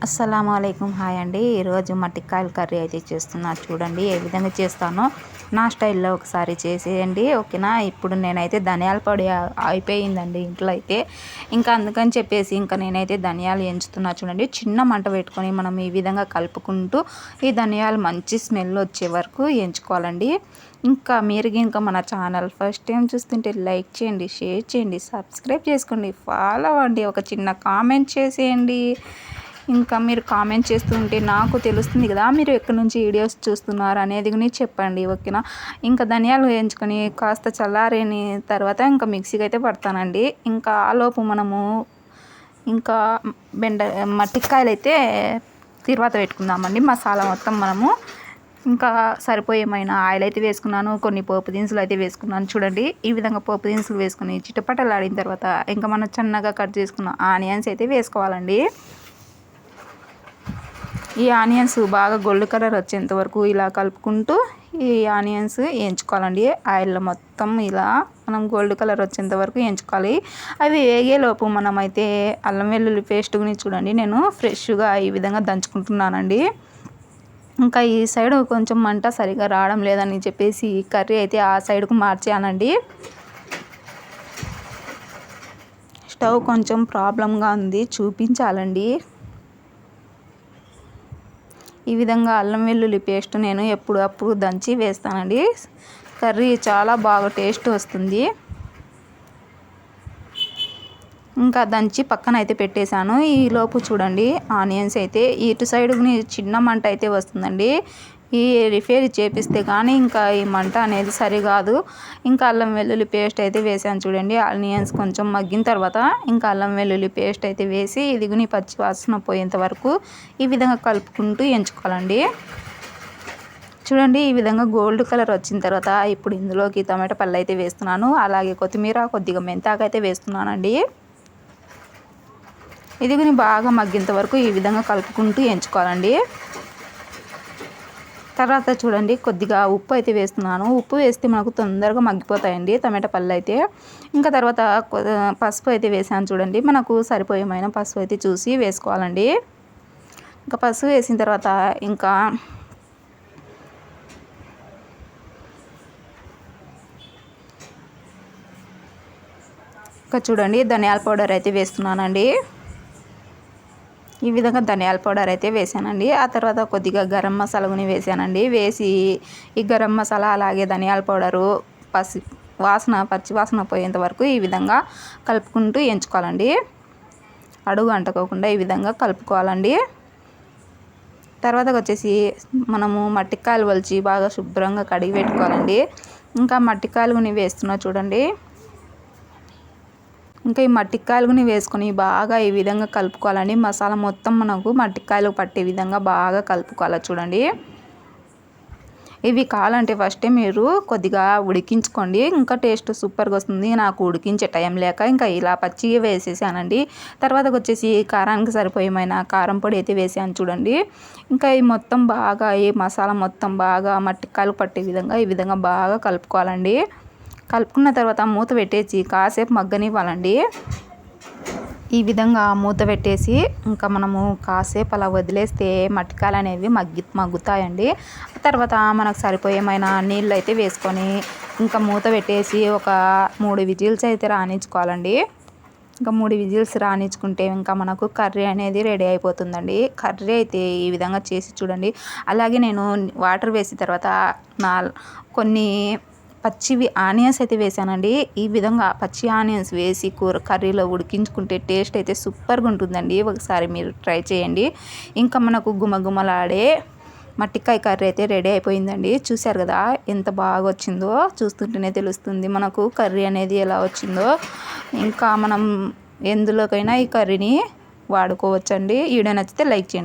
అస్సలాముఅలైకుం hi అండి. ఈరోజు మట్టికాయల curry అయితే చేస్తున్నా. చూడండి ఏ విధంగా చేస్తానో నా స్టైల్లో ఒకసారి చేసేయండి, ఓకేనా. ఇప్పుడు నేనైతే ధనియాల పొడి అయిపోయిందండి ఇంట్లో అయితే. ఇంకా అందుకని చెప్పేసి ఇంకా నేనైతే ధనియాలు ఎంచుతున్నా. చూడండి చిన్న మంట పెట్టుకొని మనం ఈ విధంగా కలుపుకుంటూ ఈ ధనియాలు మంచి స్మెల్ వచ్చే వరకు ఎంచుకోవాలండి. ఇంకా మీరు ఇంకా మన ఛానల్ ఫస్ట్ టైం చూస్తుంటే లైక్ చేయండి, షేర్ చేయండి, సబ్స్క్రైబ్ చేసుకోండి, ఫాలో అవ్వండి, ఒక చిన్న కామెంట్ చేసేయండి. ఇంకా మీరు కామెంట్ చేస్తుంటే నాకు తెలుస్తుంది కదా మీరు ఎక్కడి నుంచి వీడియోస్ చూస్తున్నారు అనేది కూడా చెప్పండి, ఓకేనా. ఇంకా ధనియాలు వేయించుకొని కాస్త చల్లారిన తర్వాత ఇంకా మిక్సీకి అయితే పడతానండి. ఇంకా ఆలోపు మనము ఇంకా మట్టికాయలు అయితే తర్వాత పెట్టుకుందామండి. మసాలా మొత్తం మనము ఇంకా సరిపోయేమైనా ఆయిల్ అయితే వేసుకున్నాను, కొన్ని పోపు దినుసులు అయితే వేసుకున్నాను. చూడండి ఈ విధంగా పోపు దినుసులు వేసుకుని చిటపటలాడిన తర్వాత ఇంకా మనం చిన్నగా కట్ చేసుకున్న ఆనియన్స్ అయితే వేసుకోవాలండి. ఈ ఆనియన్స్ బాగా గోల్డ్ కలర్ వచ్చేంత వరకు ఇలా కలుపుకుంటూ ఈ ఆనియన్స్ వేయించుకోవాలండి. ఆయిల్లో మొత్తం ఇలా మనం గోల్డ్ కలర్ వచ్చేంత వరకు వేయించుకోవాలి. అవి వేగేలోపు మనమైతే అల్లం వెల్లుల్లి పేస్ట్ గురించి చూడండి నేను ఫ్రెష్గా ఈ విధంగా దంచుకుంటున్నానండి. ఇంకా ఈ సైడ్ కొంచెం మంట సరిగా రావడం లేదని చెప్పేసి కర్రీ అయితే ఆ సైడ్కు మార్చానండి. స్టవ్ కొంచెం ప్రాబ్లంగా ఉంది, చూపించాలండి. ఈ విధంగా అల్లం వెల్లుల్లి పేస్ట్ నేను ఎప్పుడప్పుడు దంచి వేస్తానండి. కర్రీ చాలా బాగా టేస్ట్ వస్తుంది. ఇంకా దంచి పక్కన అయితే పెట్టేశాను. ఈలోపు చూడండి ఆనియన్స్ అయితే ఇటు సైడ్ చిన్న మంట అయితే వస్తుందండి. ఈ రిపేర్ చేపిస్తే కానీ ఇంకా ఈ మంట అనేది సరికాదు. ఇంకా అల్లం వెల్లుల్లి పేస్ట్ అయితే వేసాను చూడండి. ఆనియన్స్ కొంచెం మగ్గిన తర్వాత ఇంకా అల్లం వెల్లుల్లి పేస్ట్ అయితే వేసి ఇది పచ్చి వాసన పోయేంత వరకు ఈ విధంగా కలుపుకుంటూ ఎంచుకోవాలండి. చూడండి ఈ విధంగా గోల్డ్ కలర్ వచ్చిన తర్వాత ఇప్పుడు ఇందులోకి టమాటా పళ్ళు అయితే వేస్తున్నాను. అలాగే కొత్తిమీర, కొద్దిగా మెంతాకు అయితే వేస్తున్నానండి. ఇది బాగా మగ్గేంత వరకు ఈ విధంగా కలుపుకుంటూ ఎంచుకోవాలండి. తర్వాత చూడండి కొద్దిగా ఉప్పు అయితే వేస్తున్నాను. ఉప్పు వేస్తే మనకు తొందరగా మగ్గిపోతాయండి టమాటా పళ్ళు అయితే. ఇంకా తర్వాత పసుపు అయితే వేసాను చూడండి. మనకు సరిపోయేమైన పసుపు అయితే చూసి వేసుకోవాలండి. ఇంకా పసుపు వేసిన తర్వాత ఇంకా చూడండి ధనియాల పౌడర్ అయితే వేస్తున్నానండి. ఈ విధంగా ధనియాల పౌడర్ అయితే వేసానండి. ఆ తర్వాత కొద్దిగా గరం మసాలా కూడా వేసానండి. వేసి ఈ గరం మసాలా అలాగే ధనియాల పౌడరు పచ్చి వాసన పోయేంత వరకు ఈ విధంగా కలుపుకుంటూ ఎంచుకోవాలండి. అడుగు అంటుకోకుండా ఈ విధంగా కలుపుకోవాలండి. తర్వాత వచ్చేసి మనము మట్టికాయలు వలిచి బాగా శుభ్రంగా కడిగి పెట్టుకోవాలండి. ఇంకా మట్టికాయలు కూడా వేస్తున్నా చూడండి. ఇంకా ఈ మట్టికాయలుని వేసుకొని బాగా ఈ విధంగా కలుపుకోవాలండి. మసాలా మొత్తం మనకు మట్టికాయలు పట్టే విధంగా బాగా కలుపుకోవాలి చూడండి. ఇవి కావాలంటే ఫస్టే మీరు కొద్దిగా ఉడికించుకోండి, ఇంకా టేస్ట్ సూపర్గా వస్తుంది. నాకు ఉడికించే టైం లేక ఇంకా ఇలా పచ్చిగా వేసేసానండి. తర్వాత వచ్చేసి కారానికి సరిపోయేమైన కారం పొడి అయితే వేసాను చూడండి. ఇంకా ఈ మొత్తం బాగా ఈ మసాలా మొత్తం బాగా మట్టికాయలు పట్టే విధంగా ఈ విధంగా బాగా కలుపుకోవాలండి. కలుపుకున్న తర్వాత మూత పెట్టేసి కాసేపు మగ్గనివ్వాలండి. ఈ విధంగా మూత పెట్టేసి ఇంకా మనము కాసేపు అలా వదిలేస్తే మట్టికాయలు అనేవి మగ్గుతాయండి. తర్వాత మనకు సరిపోయేమైన నీళ్ళు అయితే వేసుకొని ఇంకా మూత పెట్టేసి ఒక 3 విజిల్స్ అయితే రాణించుకోవాలండి. ఇంకా 3 విజిల్స్ రాణించుకుంటే ఇంకా మనకు కర్రీ అనేది రెడీ అయిపోతుందండి. కర్రీ అయితే ఈ విధంగా చేసి చూడండి. అలాగే నేను వాటర్ వేసిన తర్వాత కొన్ని పచ్చివి ఆనియన్స్ అయితే వేసానండి. ఈ విధంగా పచ్చి ఆనియన్స్ వేసి కర్రీలో ఉడికించుకుంటే టేస్ట్ అయితే సూపర్గా ఉంటుందండి. ఒకసారి మీరు ట్రై చేయండి. ఇంకా మనకు గుమగుమలాడే మట్టికాయ కర్రీ అయితే రెడీ అయిపోయిందండి. చూశారు కదా ఎంత బాగా వచ్చిందో, చూస్తుంటేనే తెలుస్తుంది మనకు కర్రీ అనేది ఎలా వచ్చిందో. ఇంకా మనం ఎందులోకైనా ఈ కర్రీని వాడుకోవచ్చండి. వీడియో నచ్చితే లైక్ చేయండి.